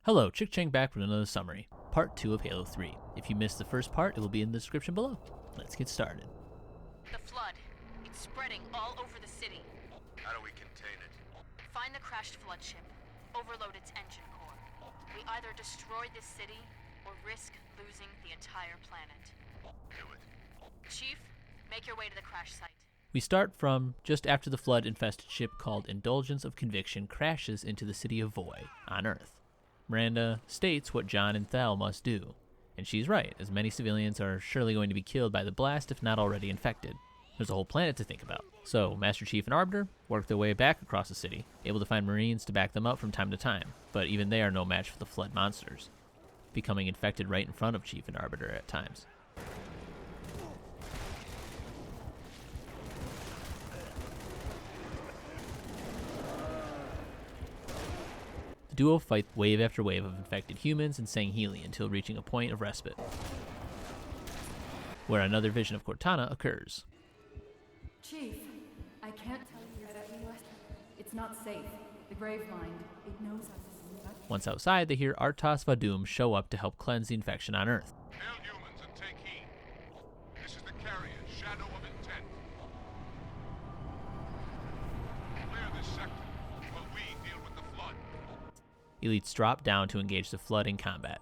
Hello, Chickchang back with another summary, part 2 of Halo 3. If you missed the first part, it will be in the description below. Let's get started. The flood. It's spreading all over the city. How do we contain it? Find the crashed flood ship. Overload its engine core. We either destroy this city or risk losing the entire planet. Do it. Chief, make your way to the crash site. We start from just after the flood-infested ship called Indulgence of Conviction crashes into the city of Voy, on Earth. Miranda states what John and Thal must do, and she's right, as many civilians are surely going to be killed by the blast if not already infected. There's a whole planet to think about. So Master Chief and Arbiter work their way back across the city, able to find Marines to back them up from time to time, but even they are no match for the flood monsters, becoming infected right in front of Chief and Arbiter at times. The duo fight wave after wave of infected humans and Sangheili until reaching a point of respite, where another vision of Cortana occurs. Chief, I can't tell you that it's not safe. The grave mind, it knows us. Once outside, they hear Artas Vadum show up to help cleanse the infection on Earth. Hail humans and take heed. This is the carrier, Shadow of Intent. Clear this sector while we deal with the flood. Elites drop down to engage the flood in combat.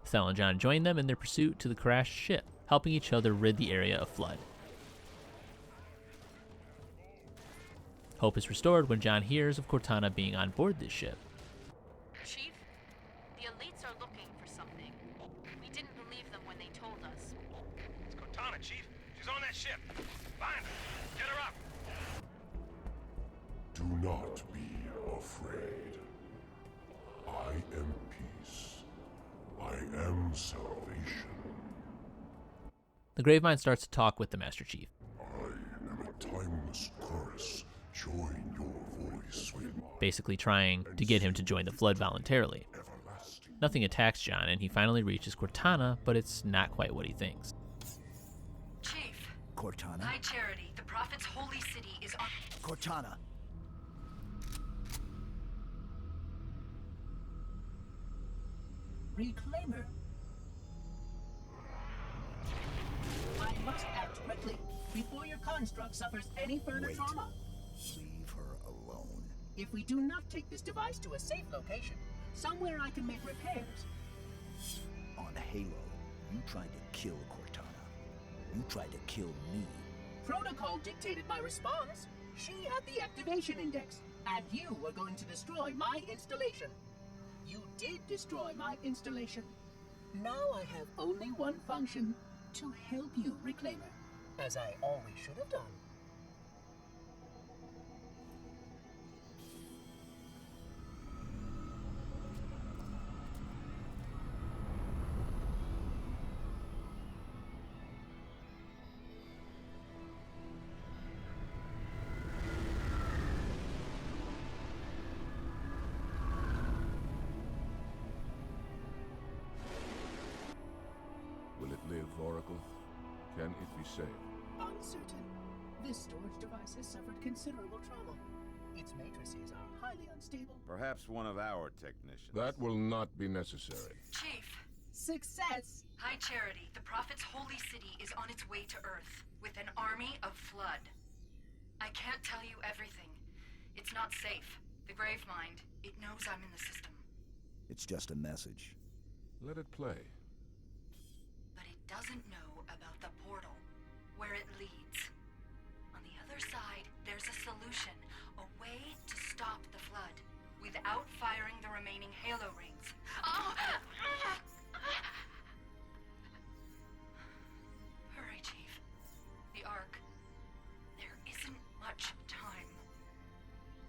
Thal and John join them in their pursuit to the crashed ship, helping each other rid the area of flood. Hope is restored when John hears of Cortana being on board this ship. Chief, the elites are looking for something. We didn't believe them when they told us. It's Cortana, Chief. She's on that ship. Find her. Get her up. Do not be afraid. I am peace. I am salvation. The Gravemind starts to talk with the Master Chief. I am a timeless chorus. Join your voice with mine. Basically trying to get him to join the flood voluntarily. Everlasting. Nothing attacks John, and he finally reaches Cortana, but it's not quite what he thinks. Chief, Cortana? High Charity, the Prophet's holy city is on... Cortana. Reclaimer. I must act quickly before your construct suffers any further Wait. trauma. Leave her alone. If we do not take this device to a safe location, somewhere I can make repairs. On Halo, you tried to kill Cortana. You tried to kill me. Protocol dictated my response. She had the activation index, and you were going to destroy my installation. You did destroy my installation. Now I have only one function, to help you, Reclaimer, as I always should have done. Will it live, Oracle? Can it be saved? Uncertain. This storage device has suffered considerable trauma. Its matrices are highly unstable. Perhaps one of our technicians. That will not be necessary. Chief, Success! High Charity, the Prophet's holy city is on its way to Earth, with an army of flood. I can't tell you everything. It's not safe. The grave mind, it knows I'm in the system. It's just a message. Let it play. But it doesn't know about the portal, where it leads. On the other side, there's a solution, a way to stop the flood, without firing the remaining Halo rings. Oh! Hurry, Chief. The Ark. There isn't much time.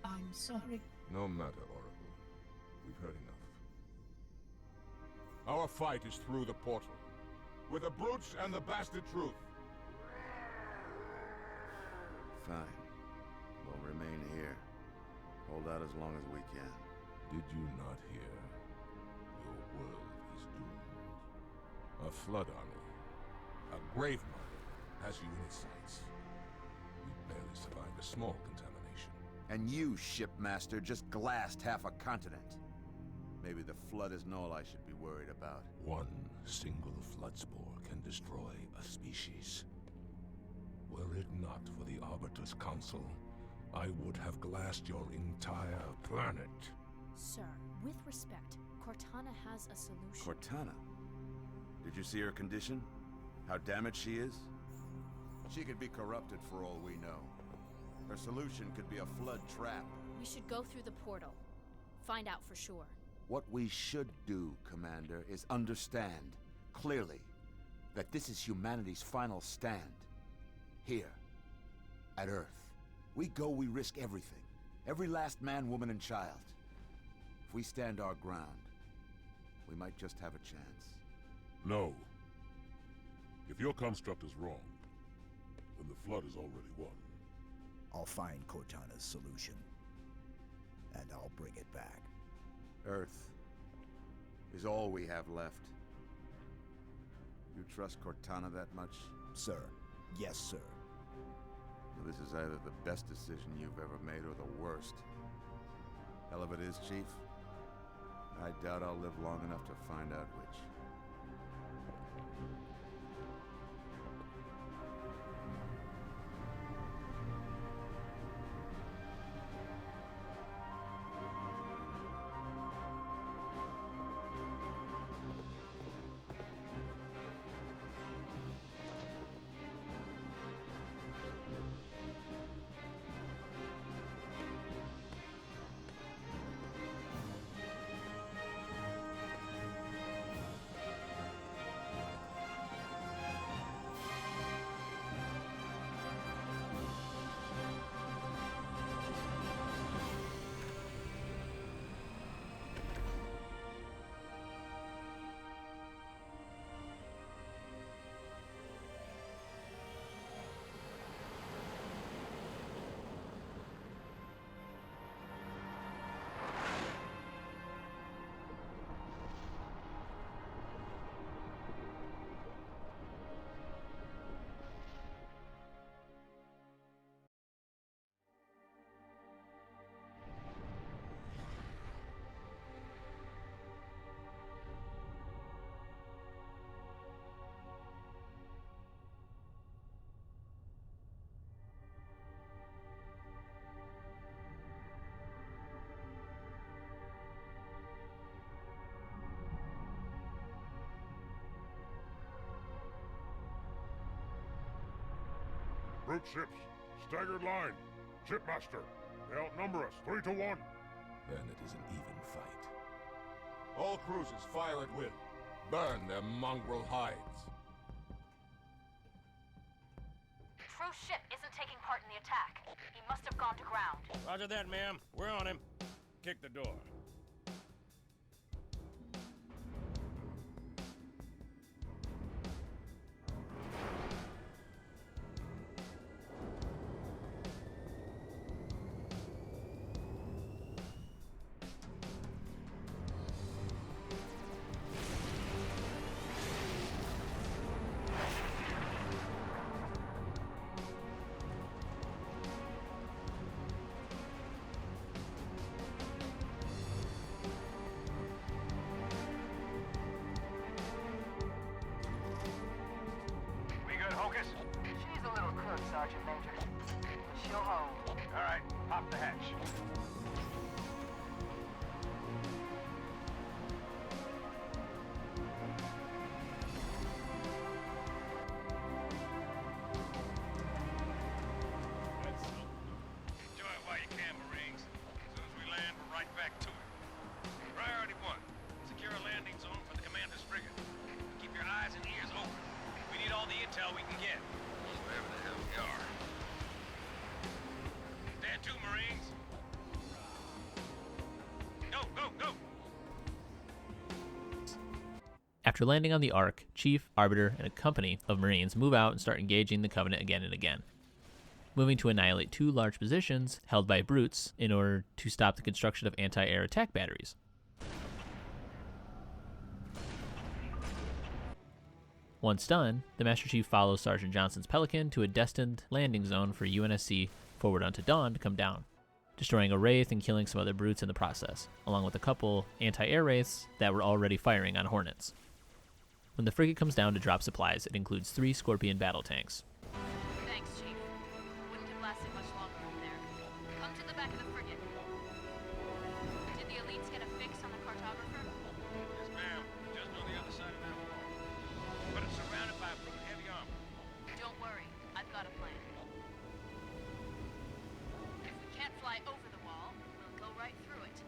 I'm sorry. No matter, Oracle. We've heard enough. Our fight is through the portal. With the brutes and the bastard truth. Fine. We'll remain here. Hold out as long as we can. Did you not hear? Your world is doomed. A flood army, a grave mine, has you in its sights. We barely survived a small contamination. And you, shipmaster, just glassed half a continent. Maybe the flood isn't all I should be worried about. One single flood spore can destroy a species. Were it not for the Arbiter's Council, I would have glassed your entire planet. Sir, with respect, Cortana has a solution. Cortana? Did you see her condition? How damaged she is? She could be corrupted for all we know. Her solution could be a flood trap. We should go through the portal. Find out for sure. What we should do, Commander, is understand, clearly, that this is humanity's final stand. Here, at Earth. We go, we risk everything. Every last man, woman, and child. If we stand our ground, we might just have a chance. No. If your construct is wrong, then the flood is already won. I'll find Cortana's solution, and I'll bring it back. Earth is all we have left. You trust Cortana that much? Sir. Yes, sir. Well, this is either the best decision you've ever made or the worst. Hell of it is, Chief. I doubt I'll live long enough to find out which. Brute ships, staggered line. Shipmaster, they outnumber us 3 to 1. Then it is an even fight. All cruisers fire at will. Burn their mongrel hides. True ship isn't taking part in the attack. He must have gone to ground. Roger that, ma'am. We're on him. Kick the door. She's a little cook, Sergeant Major. But she'll hold. All right, pop the hatch. Enjoy it while you can, Marines. As soon as we land, we're right back to it. Priority 1. Secure a landing zone for the commander's frigate. Keep your eyes and ears open. We need all the intel we can get. Wherever the hell we are. Stand to, Marines. Go, go, go! After landing on the Ark, Chief, Arbiter, and a company of Marines move out and start engaging the Covenant again and again, moving to annihilate 2 large positions held by brutes in order to stop the construction of anti-air attack batteries. Once done, the Master Chief follows Sergeant Johnson's Pelican to a destined landing zone for UNSC Forward Unto Dawn to come down. destroying a wraith and killing some other brutes in the process, along with a couple anti-air wraiths that were already firing on hornets. When the frigate comes down to drop supplies, it includes 3 Scorpion battle tanks. Thanks, Chief. Wouldn't have lasted much longer from there. Come to the back of the frigate. Did the elites get a fix on the cartographer? Yes, ma'am. Just on the other side of that wall. But it's surrounded by heavy armor. Don't worry, I've got a plan. If we can't fly over the wall, we'll go right through it.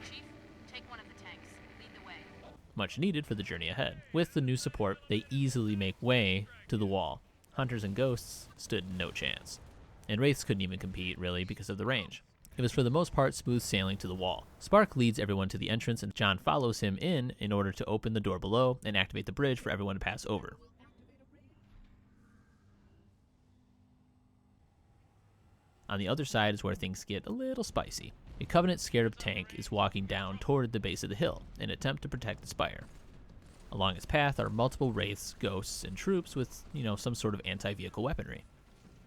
Chief, take one of the tanks. Lead the way. Much needed for the journey ahead. With the new support, they easily make way to the wall. Hunters and ghosts stood no chance. And wraiths couldn't even compete, really, because of the range. It was for the most part smooth sailing to the wall. Spark leads everyone to the entrance, and John follows him in order to open the door below and activate the bridge for everyone to pass over. On the other side is where things get a little spicy. A Covenant Scarab tank is walking down toward the base of the hill in an attempt to protect the spire. Along its path are multiple wraiths, ghosts, and troops with, some sort of anti-vehicle weaponry.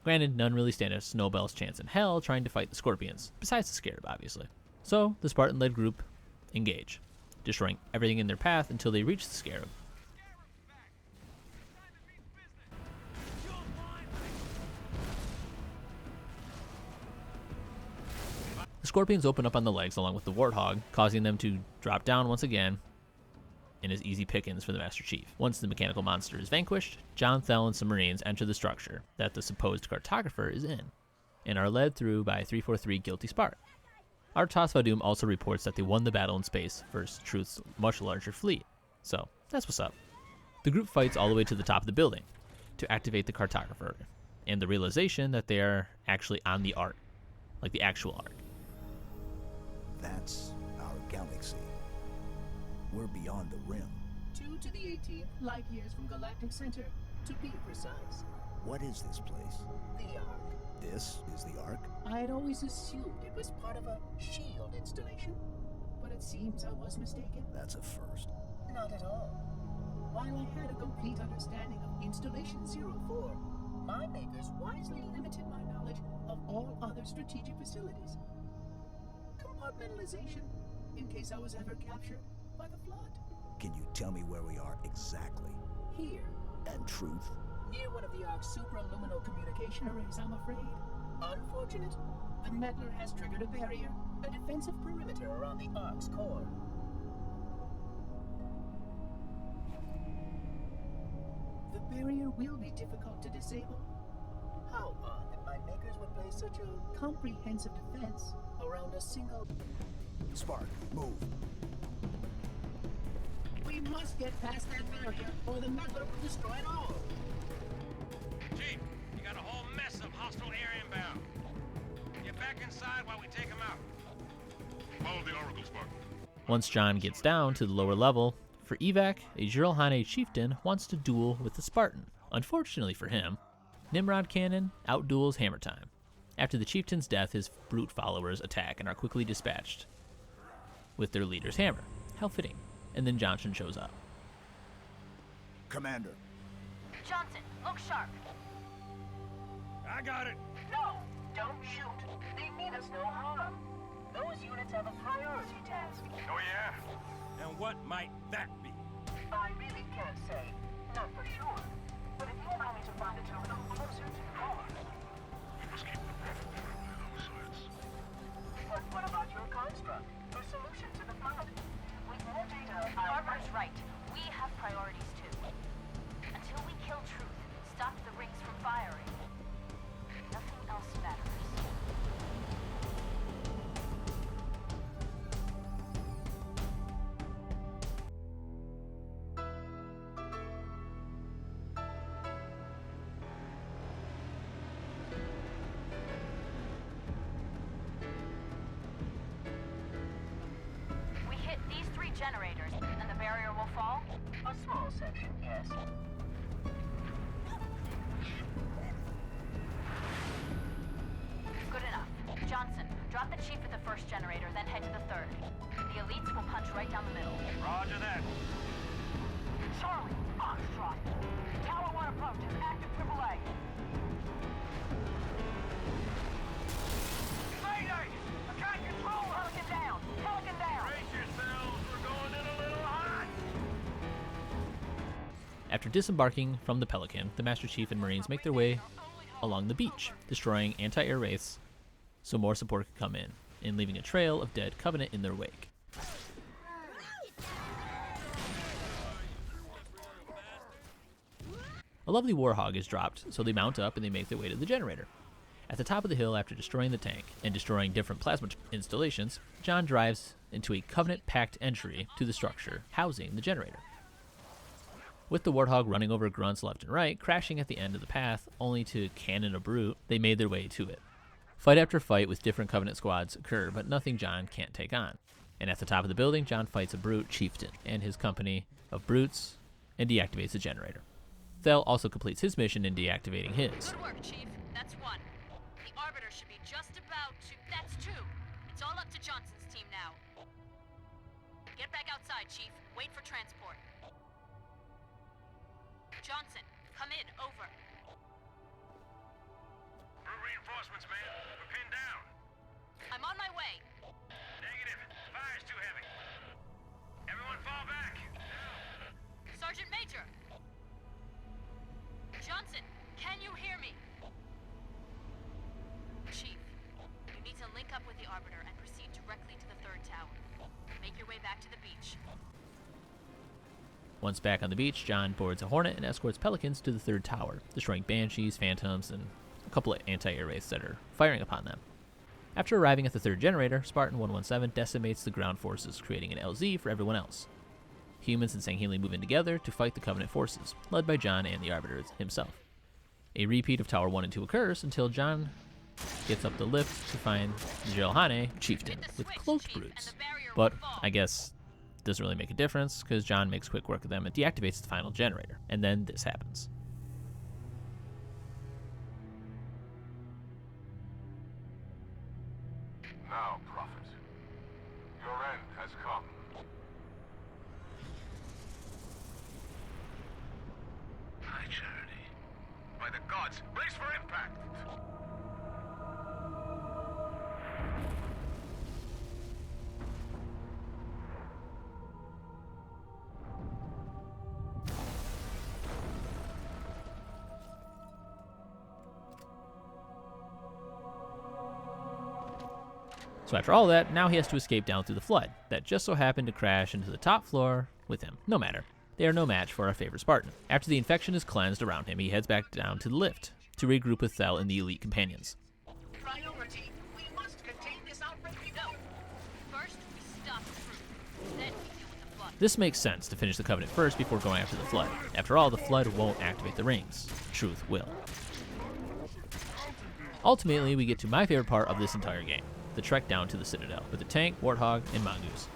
Granted, none really stand a snowball's chance in hell trying to fight the Scorpions, besides the Scarab, obviously. So, the Spartan-led group engage, destroying everything in their path until they reach the Scarab. The Scorpions open up on the legs along with the Warthog, causing them to drop down once again, and is easy pickings for the Master Chief. Once the mechanical monster is vanquished, John, Thel, and some Marines enter the structure that the supposed cartographer is in, and are led through by 343 Guilty Spark. Artas Vadum also reports that they won the battle in space versus Truth's much larger fleet, so that's what's up. The group fights all the way to the top of the building to activate the cartographer, and the realization that they are actually on the Ark, like the actual Ark. That's our galaxy. We're beyond the rim. 2 to the 18th light years from Galactic Center, to be precise. What is this place? The Ark. This is the Ark? I had always assumed it was part of a shield installation, but it seems I was mistaken. That's a first. Not at all. While I had a complete understanding of Installation 04, my makers wisely limited my knowledge of all other strategic facilities. Compartmentalization, in case I was ever captured by the flood. Can you tell me where we are exactly? Here. And Truth? Near one of the Ark's supraluminal communication arrays, I'm afraid. Unfortunate. The meddler has triggered a barrier, a defensive perimeter around the Ark's core. The barrier will be difficult to disable. How odd that my makers would place such a comprehensive defense around a single... Spark, move. We must get past that barrier, or the meddler will destroy it all. Chief, you got a whole mess of hostile air inbound. Get back inside while we take them out. Follow the Oracle, Spark. Once John gets down to the lower level, for evac, a Jiralhane chieftain wants to duel with the Spartan. Unfortunately for him, Nimrod Cannon outduels Hammer Time. After the chieftain's death, his brute followers attack and are quickly dispatched with their leader's hammer. How fitting. And then Johnson shows up. Commander. Johnson, look sharp. I got it. No, don't shoot. They mean us no harm. Those units have a priority task. Oh, yeah? And what might that be? I really can't say. Not for sure. But if you allow me to find a terminal closer to the core. We must keep the private on those sides. But what about your construct? Your solution to the flood? With more data, Barbara's right. We have priorities too. Until we kill Truth, stop the rings from firing, nothing else matters. We hit these 3 generators, and the barrier will fall? a small section, yes. Good enough. Johnson, drop the chief at the first generator, then head to the third. The elites will punch right down the middle. Roger that. Charlie, Foxtrot. Tower 1 approaches. Active AAA. Mayday! After disembarking from the Pelican, the Master Chief and Marines make their way along the beach, destroying anti-air wraiths so more support can come in, and leaving a trail of dead Covenant in their wake. A lovely warhog is dropped, so they mount up and they make their way to the generator. At the top of the hill, after destroying the tank and destroying different plasma installations, John drives into a Covenant-packed entry to the structure housing the generator. With the warthog running over grunts left and right, crashing at the end of the path, only to cannon a brute, they made their way to it. Fight after fight with different Covenant squads occur, but nothing John can't take on. And at the top of the building, John fights a brute chieftain and his company of brutes and deactivates the generator. Thel also completes his mission in deactivating his. Good work, Chief. That's one. The Arbiter should be just about to... That's two. It's all up to Johnson's team now. Get back outside, Chief. Wait for transport. Johnson, come in. Over. We're reinforcements, man. We're pinned down. I'm on my way. Negative. Fire's too heavy. Everyone fall back. Sergeant Major! Johnson, can you hear me? Chief, you need to link up with the Arbiter and proceed directly to the third tower. Make your way back to the beach. Once back on the beach, John boards a Hornet and escorts Pelicans to the third tower, destroying Banshees, Phantoms, and a couple of anti-air wraiths that are firing upon them. After arriving at the third generator, Spartan 117 decimates the ground forces, creating an LZ for everyone else. Humans and Sangheili move in together to fight the Covenant forces, led by John and the Arbiter himself. A repeat of Tower 1 and 2 occurs until John gets up the lift to find Jelhane, chieftain, with cloaked brutes. But I guess it doesn't really make a difference, because John makes quick work of them and deactivates the final generator. And then this happens. Now, Prophet, your end has come. High charity. By the gods, brace for impact! So after all that, now he has to escape down through the flood, that just so happened to crash into the top floor with him. No matter. They are no match for our favorite Spartan. After the infection is cleansed around him, he heads back down to the lift to regroup with Thel and the elite companions. Priority, we must contain this outbreak. No. First, we stop the truth. Then we deal with the flood. This makes sense to finish the Covenant first before going after the Flood. After all, the Flood won't activate the rings. Truth will. Ultimately, we get to my favorite part of this entire game, the trek down to the Citadel, with the tank, Warthog, and Mongoose.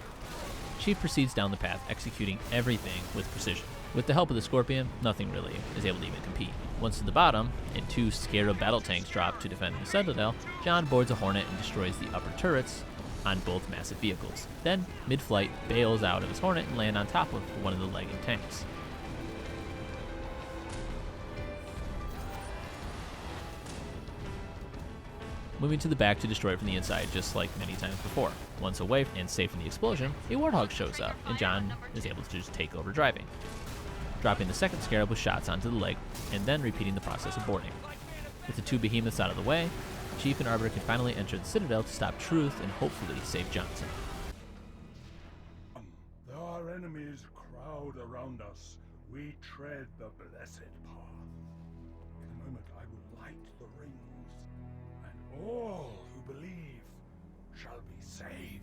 Chief proceeds down the path, executing everything with precision. With the help of the Scorpion, nothing really is able to even compete. Once to the bottom, and 2 Scarab battle tanks drop to defend the Citadel, John boards a Hornet and destroys the upper turrets on both massive vehicles. Then, mid-flight, bails out of his Hornet and lands on top of one of the lagging tanks. Moving to the back to destroy it from the inside, just like many times before. Once away and safe from the explosion, a Warthog shows up, and John is able to just take over driving, dropping the second Scarab with shots onto the leg, and then repeating the process of boarding. With the 2 behemoths out of the way, Chief and Arbiter can finally enter the Citadel to stop Truth and hopefully save Johnson. There are enemies crowd around us. We tread the blessed path. In a moment I will light the rings, and all who believe shall be saved.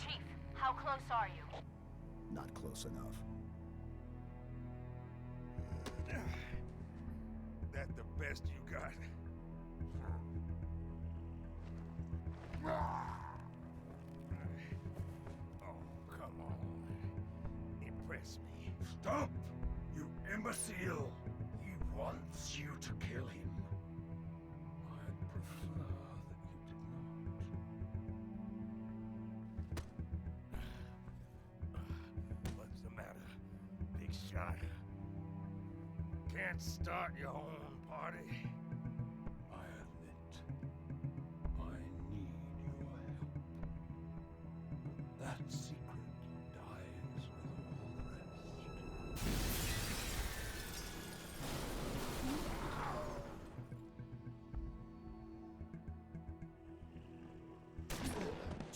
Chief, how close are you? Not close enough. That the best you got? Oh, come on. Impress me. Stop, you imbecile! He wants you to kill him. I'd prefer that you did not. What's the matter, big shot? Can't start your own party? I admit, I need your help. That secret dies with all the rest.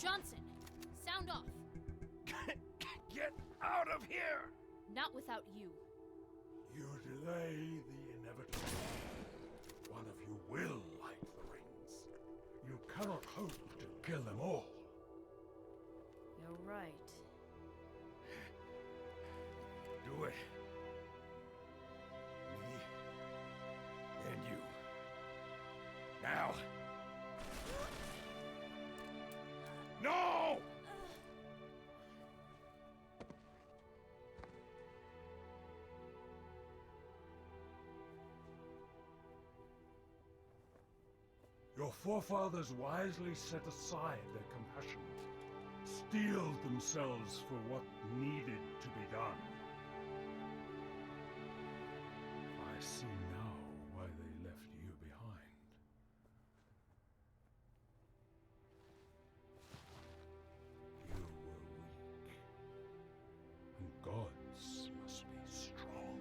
Johnson, sound off. Get out of here! Not without you. You delay the inevitable. One of you will light the rings. You cannot hope to kill them all. You're right. Do it. Me and you. Now. No! Your forefathers wisely set aside their compassion, steeled themselves for what needed to be done. I see now why they left you behind. You were weak, and gods must be strong.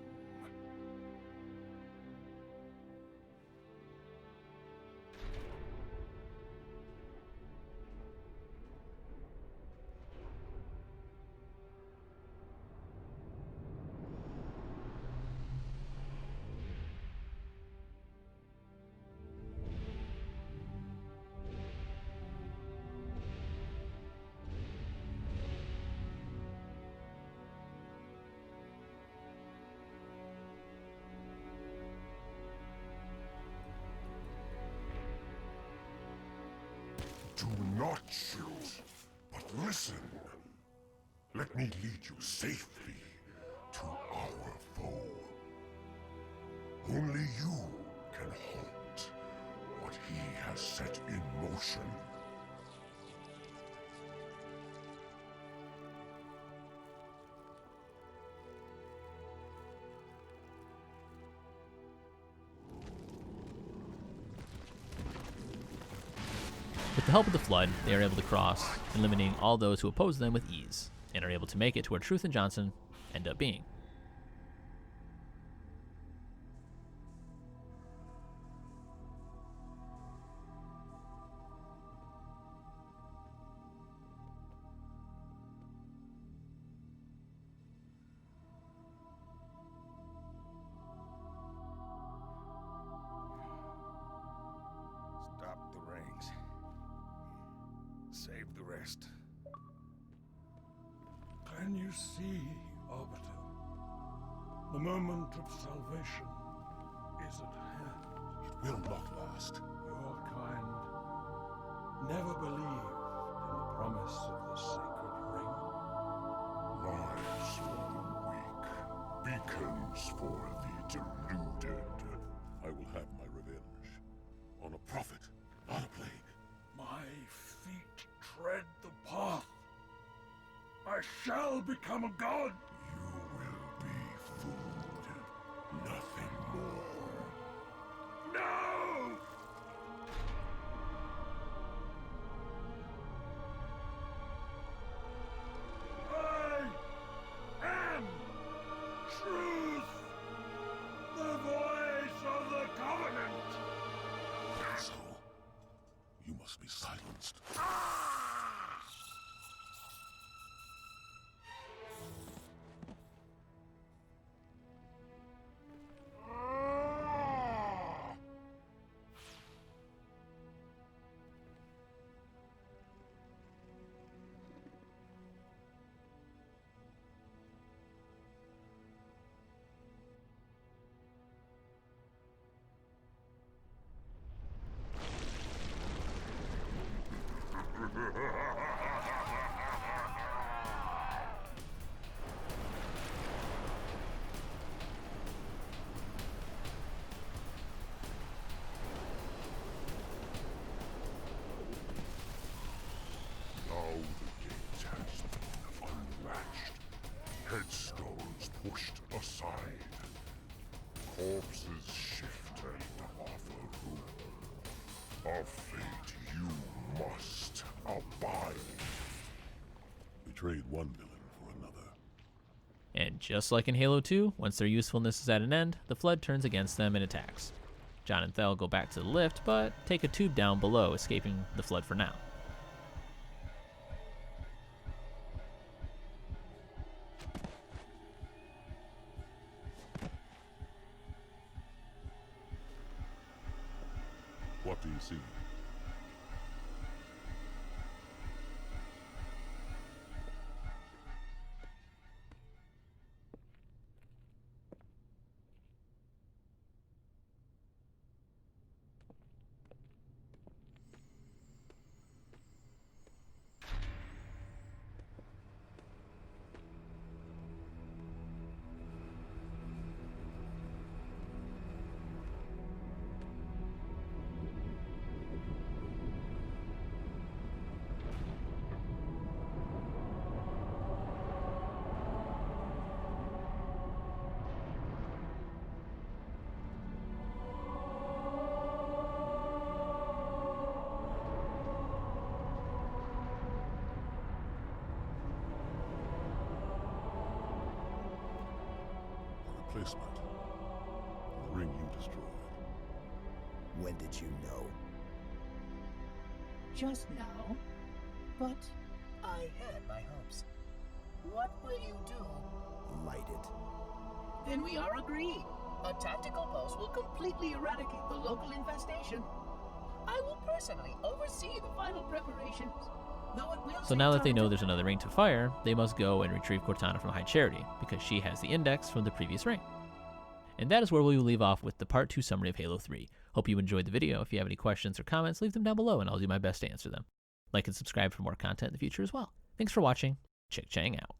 Do not shoot, but listen. Let me lead you safely to our foe. Only you can halt what he has set in motion. With the help of the Flood, they are able to cross, eliminating all those who oppose them with ease, and are able to make it to where Truth and Johnson end up being. Stop the rings. Save the rest. Can you see, Arbiter? The moment of salvation is at hand. It will not last. Your kind never believed in the promise of the sacred ring. Lives for the weak, beacons for the deluded. I will have my revenge. On a prophet, not a plague. My feet tread the path. I shall become a god. You will be food, nothing more. No! I am truth, the voice of the covenant. So, you must be silenced. Headstones pushed aside. Corpses shift and offer room. Of fate you must abide. Betrayed one villain for another. And just like in Halo 2, once their usefulness is at an end, the Flood turns against them and attacks. John and Thel go back to the lift, but take a tube down below, escaping the Flood for now. replacement. The ring you destroyed. When did you know? Just now. But I had my hopes. What will you do? Light it. Then we are agreed. A tactical post will completely eradicate the local infestation. I will personally oversee the final preparations. Though it will So now that they know there's another ring to fire, they must go and retrieve Cortana from High Charity, because she has the index from the previous ring. And that is where we will leave off with the Part 2 summary of Halo 3. Hope you enjoyed the video. If you have any questions or comments, leave them down below and I'll do my best to answer them. Like and subscribe for more content in the future as well. Thanks for watching. Chickchang out.